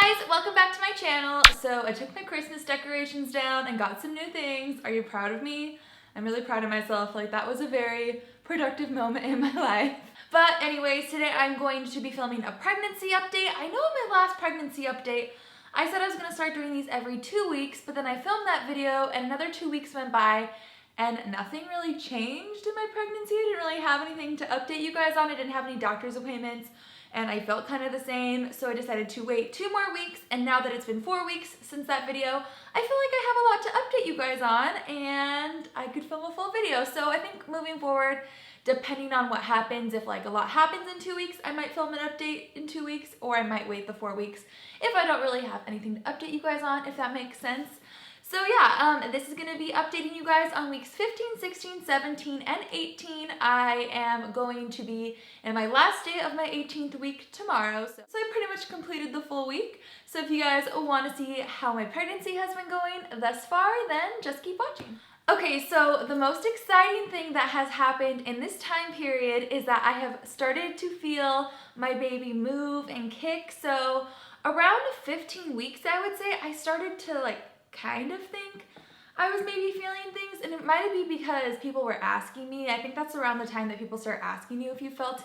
guys, welcome back to my channel. So I took my Christmas decorations down and got some new things. Are you proud of me? I'm really proud of myself. Like, that was a very productive moment in my life. But anyways, today I'm going to be filming a pregnancy update. I know in my last pregnancy update, I said I was gonna start doing these every 2 weeks, but then I filmed that video and another 2 weeks went by and nothing really changed in my pregnancy. I didn't really have anything to update you guys on. I didn't have any doctor's appointments and I felt kind of the same, so I decided to wait 2 more weeks, and now that it's been 4 weeks since that video, I feel like I have a lot to update you guys on and I could film a full video. So I think moving forward, depending on what happens, if like a lot happens in 2 weeks, I might film an update in 2 weeks, or I might wait the 4 weeks if I don't really have anything to update you guys on, if that makes sense. So yeah, this is going to be updating you guys on weeks 15, 16, 17, and 18. I am going to be in my last day of my 18th week tomorrow. So I pretty much completed the full week. So if you guys want to see how my pregnancy has been going thus far, then just keep watching. Okay, so the most exciting thing that has happened in this time period is that I have started to feel my baby move and kick. So around 15 weeks, I would say, I started to like kind of think I was maybe feeling things, and it might be because people were asking me. I think that's around the time that people start asking you if you felt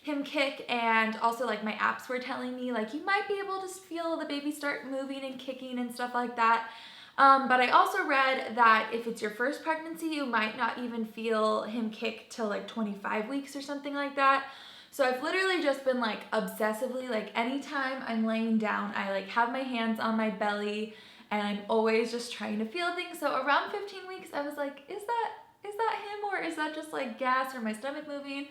him kick, and also like my apps were telling me like you might be able to feel the baby start moving and kicking and stuff like that. But I also read that if it's your first pregnancy, you might not even feel him kick till like 25 weeks or something like that. So I've literally just been like obsessively, like anytime I'm laying down, I like have my hands on my belly and I'm always just trying to feel things. So around 15 weeks, I was like, is that him, or is that just like gas or my stomach moving?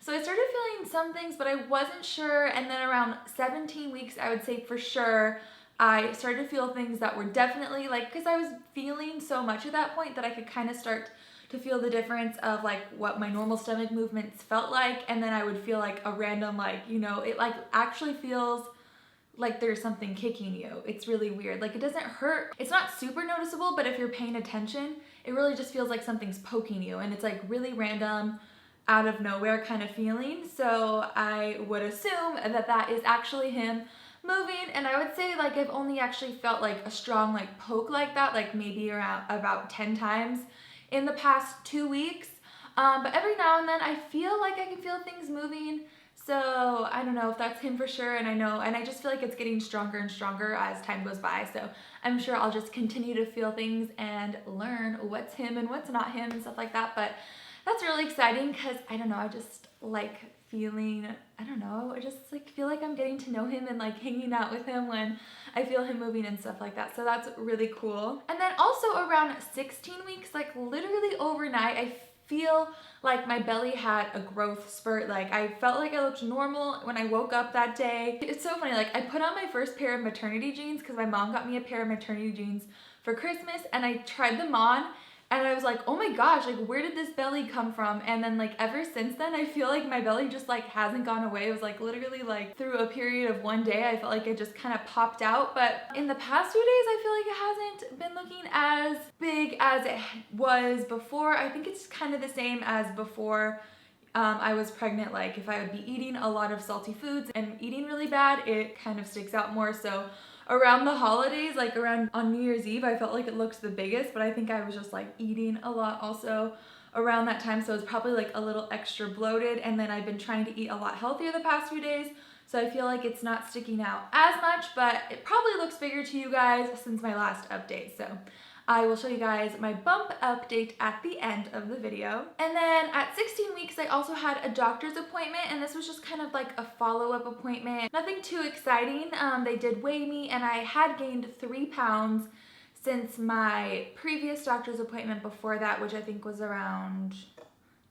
So I started feeling some things, but I wasn't sure. And then around 17 weeks, I would say for sure, I started to feel things that were definitely like, because I was feeling so much at that point that I could kind of start to feel the difference of like what my normal stomach movements felt like. And then I would feel like a random, like, you know, it like actually feels like there's something kicking you. It's really weird. Like, it doesn't hurt. It's not super noticeable, but if you're paying attention, it really just feels like something's poking you, and it's like really random, out of nowhere kind of feeling. So I would assume that that is actually him moving, and I would say like I've only actually felt like a strong like poke like that, like maybe around about 10 times in the past 2 weeks. But every now and then I feel like I can feel things moving. So I don't know if that's him for sure, and I just feel like it's getting stronger and stronger as time goes by. So I'm sure I'll just continue to feel things and learn what's him and what's not him and stuff like that. But that's really exciting because I don't know, I just like feeling, I don't know, I just like feel like I'm getting to know him and like hanging out with him when I feel him moving and stuff like that. So that's really cool. And then also around 16 weeks, like literally overnight, I feel like my belly had a growth spurt. Like I felt like I looked normal when I woke up that day. It's so funny, like I put on my first pair of maternity jeans because my mom got me a pair of maternity jeans for Christmas, and I tried them on and I was like, oh my gosh, like where did this belly come from? And then like ever since then, I feel like my belly just like hasn't gone away. It was like literally like through a period of 1 day, I felt like it just kind of popped out. But in the past few days, I feel like it hasn't been looking as big as it was before. I think it's kind of the same as before I was pregnant. Like if I would be eating a lot of salty foods and eating really bad, it kind of sticks out more. So around the holidays, like around on New Year's Eve, I felt like it looked the biggest, but I think I was just like eating a lot also around that time. So it's probably like a little extra bloated. And then I've been trying to eat a lot healthier the past few days. So I feel like it's not sticking out as much, but it probably looks bigger to you guys since my last update. So I will show you guys my bump update at the end of the video. And then at 16 weeks, I also had a doctor's appointment, and this was just kind of like a follow-up appointment. Nothing too exciting. They did weigh me, and I had gained 3 pounds since my previous doctor's appointment before that, which I think was around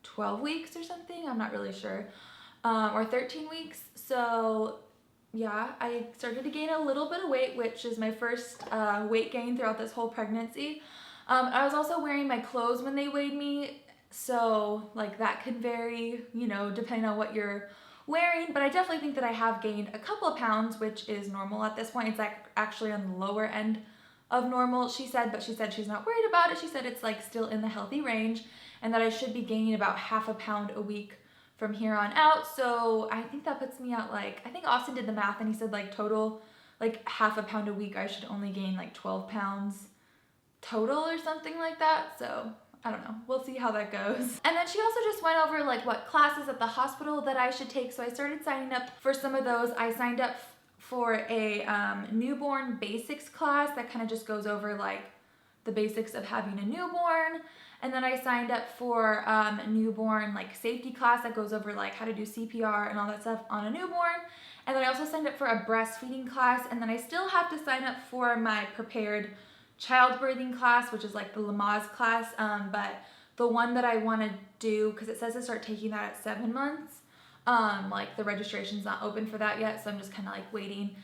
12 weeks or something. I'm not really sure. Or 13 weeks. So yeah, I started to gain a little bit of weight, which is my first weight gain throughout this whole pregnancy. I was also wearing my clothes when they weighed me, so like that could vary, you know, depending on what you're wearing, but I definitely think that I have gained a couple of pounds, which is normal at this point. It's like actually on the lower end of normal, she said, but she said she's not worried about it. She said it's like still in the healthy range and that I should be gaining about ½ a pound a week from here on out. So I think that puts me at like, I think Austin did the math and he said like total like half a pound a week, I should only gain like 12 pounds total or something like that. So I don't know, we'll see how that goes. And then she also just went over like what classes at the hospital that I should take. So I started signing up for some of those. I signed up for a newborn basics class that kind of just goes over like the basics of having a newborn. And then I signed up for a newborn like safety class that goes over like how to do CPR and all that stuff on a newborn. And then I also signed up for a breastfeeding class. And then I still have to sign up for my prepared childbirthing class, which is like the Lamaze class, but the one that I want to do, because it says to start taking that at 7 months, like the registration's not open for that yet, so I'm just kind of like waiting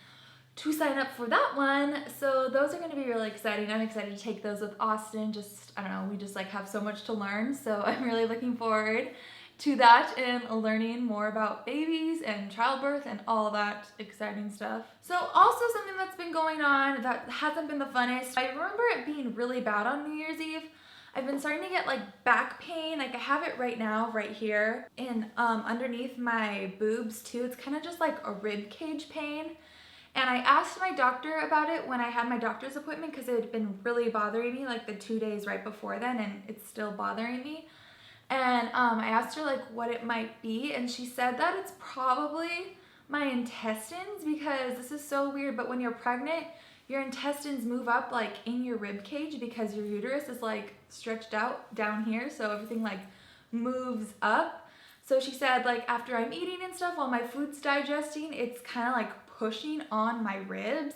to sign up for that one. So those are going to be really exciting. I'm excited to take those with Austin. Just, I don't know, we just like have so much to learn, so I'm really looking forward to that and learning more about babies and childbirth and all that exciting stuff. So also something that's been going on that hasn't been the funnest, I remember it being really bad on New Year's Eve. I've been starting to get like back pain, like I have it right now, right here, and underneath my boobs too. It's kind of just like a rib cage pain. And I asked my doctor about it when I had my doctor's appointment because it had been really bothering me like the 2 days right before then, and it's still bothering me. And I asked her like what it might be, and she said that it's probably my intestines, because this is so weird, but when you're pregnant, your intestines move up like in your rib cage because your uterus is like stretched out down here, so everything like moves up. So she said like after I'm eating and stuff, while my food's digesting, it's kind of like pushing on my ribs.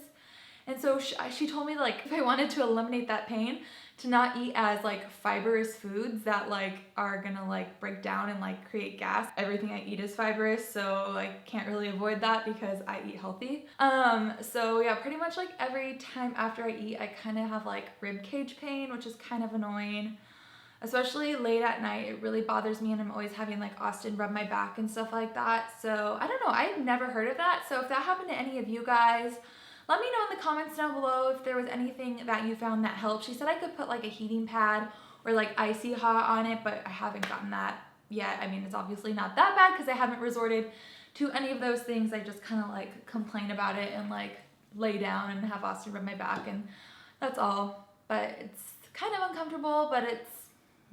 And so she told me like if I wanted to eliminate that pain, to not eat as like fibrous foods that like are gonna like break down and like create gas. Everything I eat is fibrous, so I can't really avoid that because I eat healthy. So yeah, pretty much like every time after I eat, I kind of have like rib cage pain, which is kind of annoying. Especially late at night, it really bothers me, and I'm always having like Austin rub my back and stuff like that. So I don't know, I've never heard of that. So if that happened to any of you guys, let me know in the comments down below if there was anything that you found that helped. She said I could put like a heating pad or like icy hot on it, but I haven't gotten that yet. I mean, it's obviously not that bad because I haven't resorted to any of those things. I just kind of like complain about it and like lay down and have Austin rub my back, and that's all. But it's kind of uncomfortable, but it's,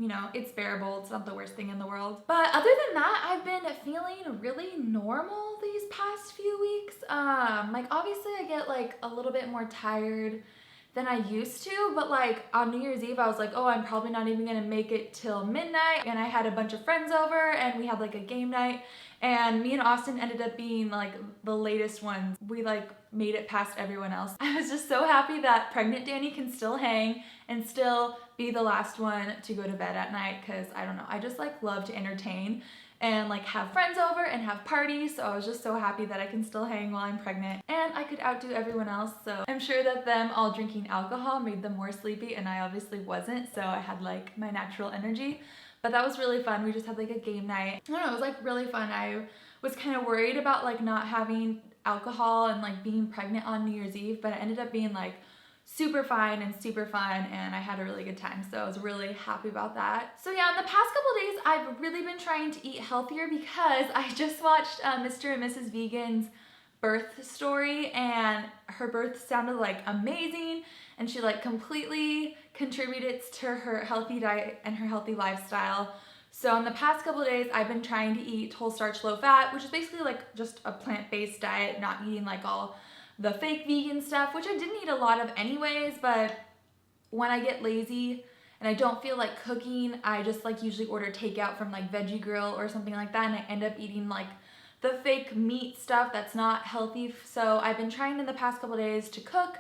you know, it's bearable. It's not the worst thing in the world. But other than that, I've been feeling really normal these past few weeks. Like obviously I get like a little bit more tired than I used to, but like on New Year's Eve, I was like, oh, I'm probably not even gonna make it till midnight. And I had a bunch of friends over and we had like a game night, and me and Austin ended up being like the latest ones. We like made it past everyone else. I was just so happy that pregnant Dani can still hang and still be the last one to go to bed at night, because I don't know, I just like love to entertain and like have friends over and have parties. So I was just so happy that I can still hang while I'm pregnant and I could outdo everyone else. So I'm sure that them all drinking alcohol made them more sleepy, and I obviously wasn't, so I had like my natural energy. But that was really fun. We just had like a game night. I don't know, it was like really fun. I was kind of worried about like not having alcohol and like being pregnant on New Year's Eve, but it ended up being like super fine and super fun, and I had a really good time, so I was really happy about that. So yeah, in the past couple days, I've really been trying to eat healthier because I just watched Mr. and Mrs. Vegan's birth story, and her birth sounded like amazing, and she like completely contributed to her healthy diet and her healthy lifestyle. So in the past couple days, I've been trying to eat whole starch, low fat, which is basically like just a plant-based diet, not eating like all the fake vegan stuff, which I didn't eat a lot of anyways, but when I get lazy and I don't feel like cooking, I just like usually order takeout from like Veggie Grill or something like that, and I end up eating like the fake meat stuff that's not healthy. So I've been trying in the past couple days to cook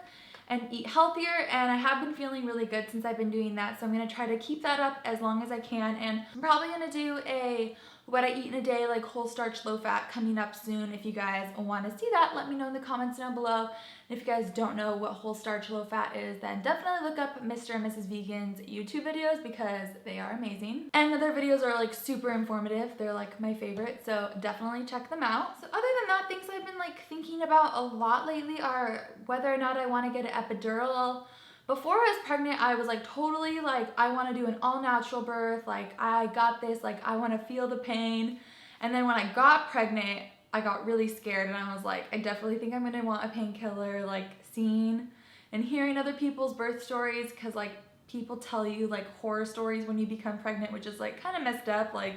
and eat healthier, and I have been feeling really good since I've been doing that, so I'm gonna try to keep that up as long as I can. And I'm probably gonna do a what I eat in a day, like whole starch, low fat, coming up soon. If you guys want to see that, let me know in the comments down below. And if you guys don't know what whole starch, low fat is, then definitely look up Mr. and Mrs. Vegan's YouTube videos because they are amazing. And their videos are like super informative. They're like my favorite, so definitely check them out. So other than that, things I've been like thinking about a lot lately are whether or not I want to get an epidural. Before I was pregnant, I was like totally like, I want to do an all natural birth. Like I got this, like I want to feel the pain. And then when I got pregnant, I got really scared and I was like, I definitely think I'm gonna want a painkiller. Like seeing and hearing other people's birth stories, because like people tell you like horror stories when you become pregnant, which is like kind of messed up. Like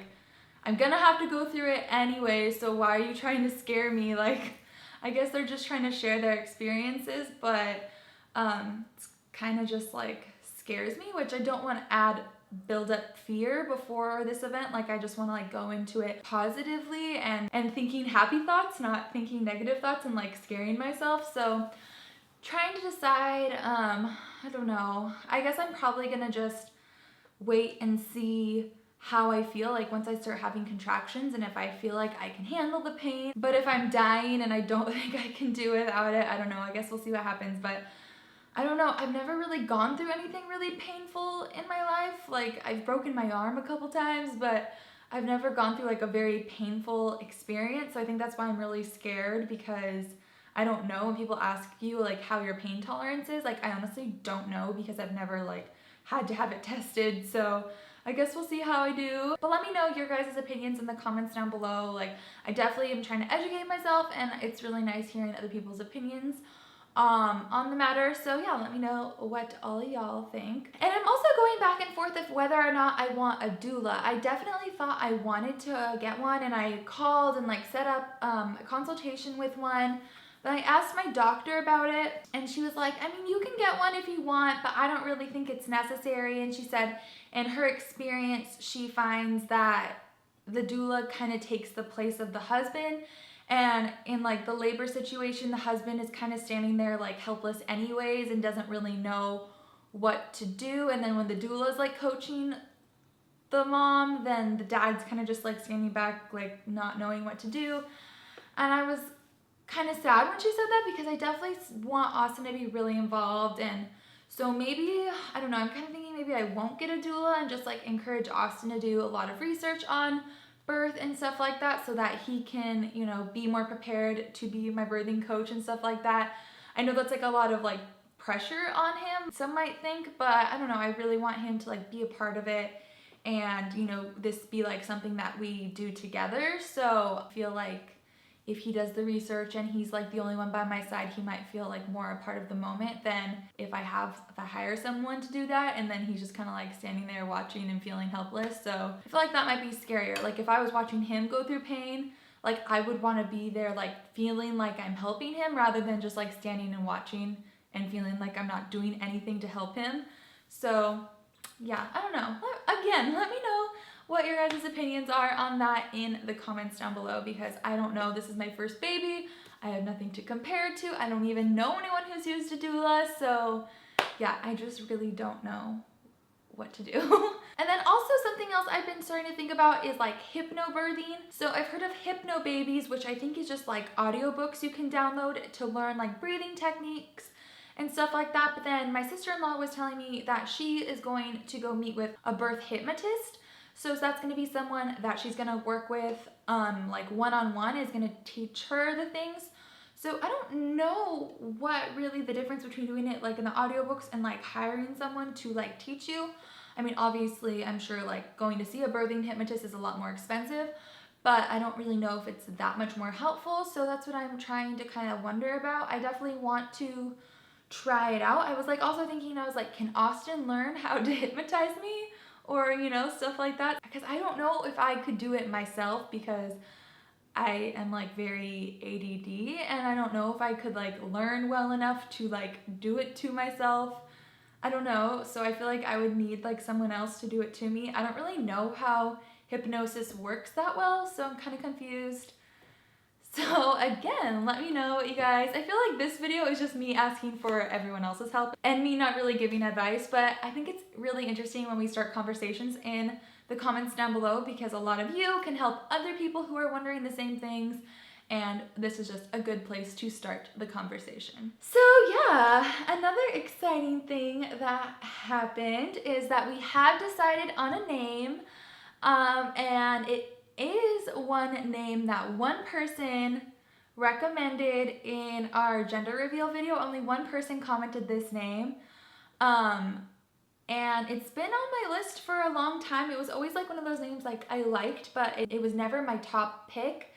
I'm gonna have to go through it anyway, so why are you trying to scare me? Like I guess they're just trying to share their experiences, but it's kind of just like scares me, which I don't want to build up fear before this event. Like I just want to like go into it positively and thinking happy thoughts, not thinking negative thoughts and like scaring myself. So trying to decide, I don't know. I guess I'm probably gonna just wait and see how I feel like once I start having contractions, and if I feel like I can handle the pain. But if I'm dying and I don't think I can do without it, I don't know. I guess we'll see what happens. But I don't know. I've never really gone through anything really painful in my life. Like I've broken my arm a couple times, but I've never gone through like a very painful experience. So I think that's why I'm really scared, because I don't know. When people ask you like how your pain tolerance is, like I honestly don't know, because I've never like had to have it tested. So I guess we'll see how I do. But let me know your guys' opinions in the comments down below. Like I definitely am trying to educate myself, and it's really nice hearing other people's opinions on the matter. So yeah, let me know what all of y'all think. And I'm also going back and forth of whether or not I want a doula. I definitely thought I wanted to get one, and I called and like set up a consultation with one. But I asked my doctor about it, and she was like, I mean, you can get one if you want, but I don't really think it's necessary. And she said in her experience, she finds that the doula kind of takes the place of the husband. And in like the labor situation, the husband is kind of standing there like helpless anyways and doesn't really know what to do. And then when the doula is like coaching the mom, then the dad's kind of just like standing back, like not knowing what to do. And I was kind of sad when she said that, because I definitely want Austin to be really involved. And so maybe, I don't know, I'm kind of thinking maybe I won't get a doula and just like encourage Austin to do a lot of research on birth and stuff like that, so that he can, you know, be more prepared to be my birthing coach and stuff like that. I know that's like a lot of like pressure on him, some might think, but I don't know, I really want him to like be a part of it, and you know, this be like something that we do together. So I feel like if he does the research and he's like the only one by my side, he might feel like more a part of the moment than if I hire someone to do that and then he's just kind of like standing there watching and feeling helpless. So I feel like that might be scarier. Like if I was watching him go through pain, like I would want to be there like feeling like I'm helping him, rather than just like standing and watching and feeling like I'm not doing anything to help him. So yeah, I don't know. Again, let me know what your guys' opinions are on that in the comments down below, because I don't know. This is my first baby. I have nothing to compare to. I don't even know anyone who's used a doula. So yeah, I just really don't know what to do. And then also something else I've been starting to think about is like hypnobirthing. So I've heard of hypnobabies, which I think is just like audiobooks you can download to learn like breathing techniques and stuff like that. But then my sister-in-law was telling me that she is going to go meet with a birth hypnotist. So that's going to be someone that she's going to work with, like one-on-one, is going to teach her the things. So I don't know what really the difference between doing it like in the audiobooks and like hiring someone to like teach you. I mean, obviously, I'm sure like going to see a birthing hypnotist is a lot more expensive, but I don't really know if it's that much more helpful. So that's what I'm trying to kind of wonder about. I definitely want to try it out. I was like also thinking, I was like, can Austin learn how to hypnotize me? Or, you know, stuff like that. Because I don't know if I could do it myself, because I am like very ADD, and I don't know if I could like learn well enough to like do it to myself. I don't know. So I feel like I would need like someone else to do it to me. I don't really know how hypnosis works that well, so I'm kind of confused. So again, let me know what you guys, I feel like this video is just me asking for everyone else's help and me not really giving advice, but I think it's really interesting when we start conversations in the comments down below, because a lot of you can help other people who are wondering the same things, and this is just a good place to start the conversation. So yeah, another exciting thing that happened is that we have decided on a name, and it is one name that one person recommended in our gender reveal video. Only one person commented this name. And it's been on my list for a long time. It was always like one of those names like I liked, but it was never my top pick.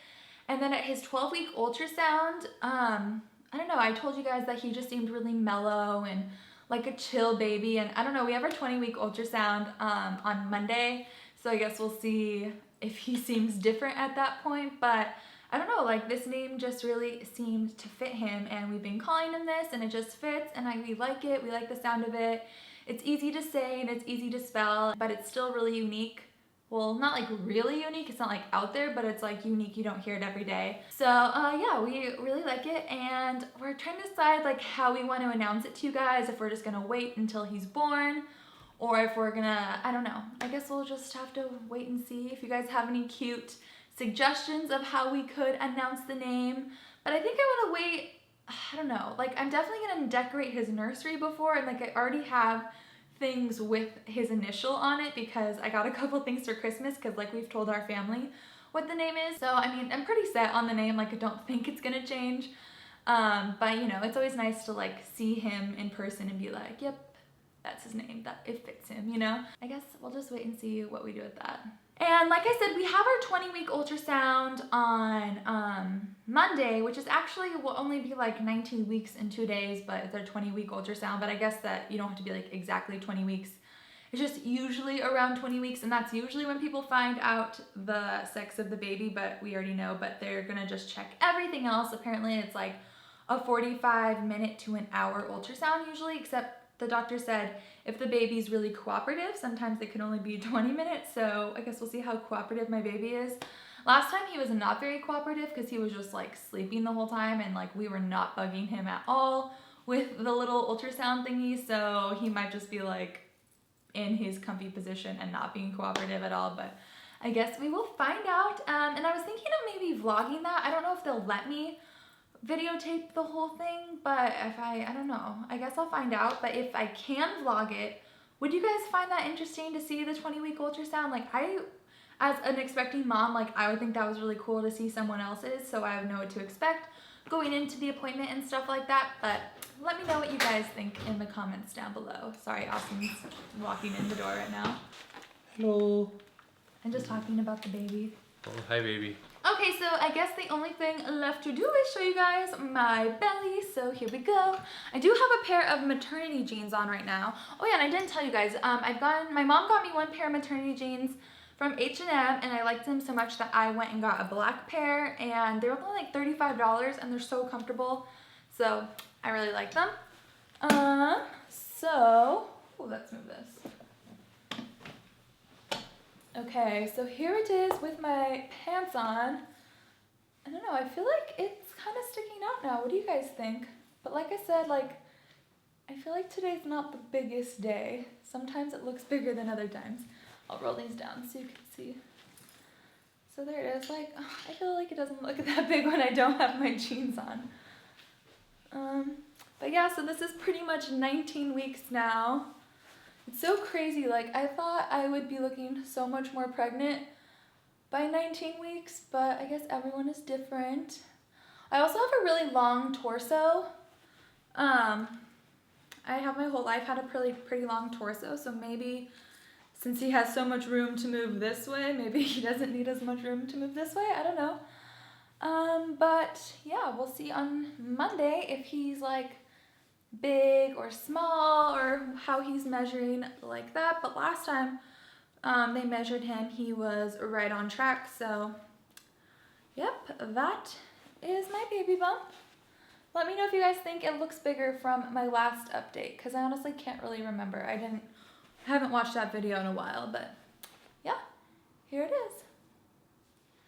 And then at his 12-week ultrasound, I don't know, I told you guys that he just seemed really mellow and like a chill baby. And I don't know, we have our 20-week ultrasound on Monday. So I guess we'll see if he seems different at that point. But I don't know, like this name just really seemed to fit him. And we've been calling him this and it just fits. And we like it. We like the sound of it. It's easy to say and it's easy to spell, but it's still really unique. Well, not like really unique, it's not like out there, but it's like unique, you don't hear it every day. So yeah, we really like it, and we're trying to decide like how we want to announce it to you guys, if we're just gonna wait until he's born, or if we're gonna, I don't know. I guess we'll just have to wait and see. If you guys have any cute suggestions of how we could announce the name, but I think I wanna wait, I don't know, like I'm definitely gonna decorate his nursery before, and like I already have things with his initial on it because I got a couple things for Christmas because like we've told our family what the name is. So I mean, I'm pretty set on the name, like I don't think it's gonna change. But you know, it's always nice to like see him in person and be like, yep, that's his name, that it fits him, you know? I guess we'll just wait and see what we do with that. And like I said, we have our 20-week ultrasound on Monday, which is actually will only be like 19 weeks and 2 days, but it's our 20-week ultrasound. But I guess that you don't have to be like exactly 20 weeks. It's just usually around 20 weeks, and that's usually when people find out the sex of the baby, but we already know, but they're gonna just check everything else. Apparently it's like a 45-minute to an hour ultrasound usually, except the doctor said if the baby's really cooperative, sometimes it can only be 20 minutes. So I guess we'll see how cooperative my baby is. Last time he was not very cooperative because he was just like sleeping the whole time, and like we were not bugging him at all with the little ultrasound thingy. So he might just be like in his comfy position and not being cooperative at all. But I guess we will find out. And I was thinking of maybe vlogging that. I don't know if they'll let me videotape the whole thing, but if I don't know, I guess I'll find out. But if I can vlog it, would you guys find that interesting to see the 20-week ultrasound? Like as an expecting mom, like I would think that was really cool to see someone else's, so I would know what to expect going into the appointment and stuff like that. But let me know what you guys think in the comments down below. Sorry, Austin's walking in the door right now. Hello. I'm just talking about the baby. Oh, hi baby. Okay, so I guess the only thing left to do is show you guys my belly. So here we go. I do have a pair of maternity jeans on right now. Oh yeah, and I didn't tell you guys, my mom got me one pair of maternity jeans from H&M, and I liked them so much that I went and got a black pair, and they were only like $35, and they're so comfortable. So I really like them. Let's move this. Okay, so here it is with my pants on. I don't know, I feel like it's kind of sticking out now. What do you guys think? But like I said, like, I feel like today's not the biggest day. Sometimes it looks bigger than other times. I'll roll these down so you can see. So there it is. Like, I feel like it doesn't look that big when I don't have my jeans on. But yeah, so this is pretty much 19 weeks now. It's so crazy. Like, I thought I would be looking so much more pregnant by 19 weeks, but I guess everyone is different. I also have a really long torso. I have my whole life had a pretty long torso, so maybe since he has so much room to move this way, maybe he doesn't need as much room to move this way. I don't know. But yeah, we'll see on Monday if he's like big or small or how he's measuring like that. But last time they measured him, he was right on track. So yep, that is my baby bump. Let me know if you guys think it looks bigger from my last update, because I honestly can't really remember. I haven't watched that video in a while, but yeah, here it is.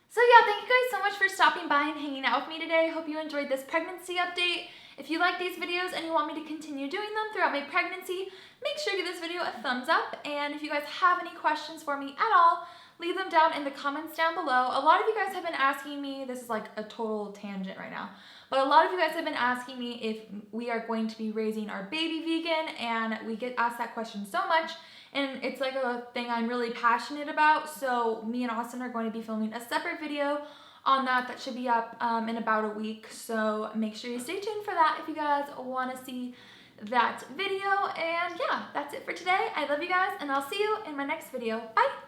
So yeah, thank you guys so much for stopping by and hanging out with me today. Hope you enjoyed this pregnancy update. If you like these videos and you want me to continue doing them throughout my pregnancy, make sure to give this video a thumbs up. And if you guys have any questions for me at all, leave them down in the comments down below. A lot of you guys have been asking me, this is like a total tangent right now, but a lot of you guys have been asking me if we are going to be raising our baby vegan, and we get asked that question so much, and it's like a thing I'm really passionate about. So me and Austin are going to be filming a separate video on that should be up in about a week. So make sure you stay tuned for that if you guys want to see that video. And yeah, that's it for today. I love you guys, and I'll see you in my next video. Bye!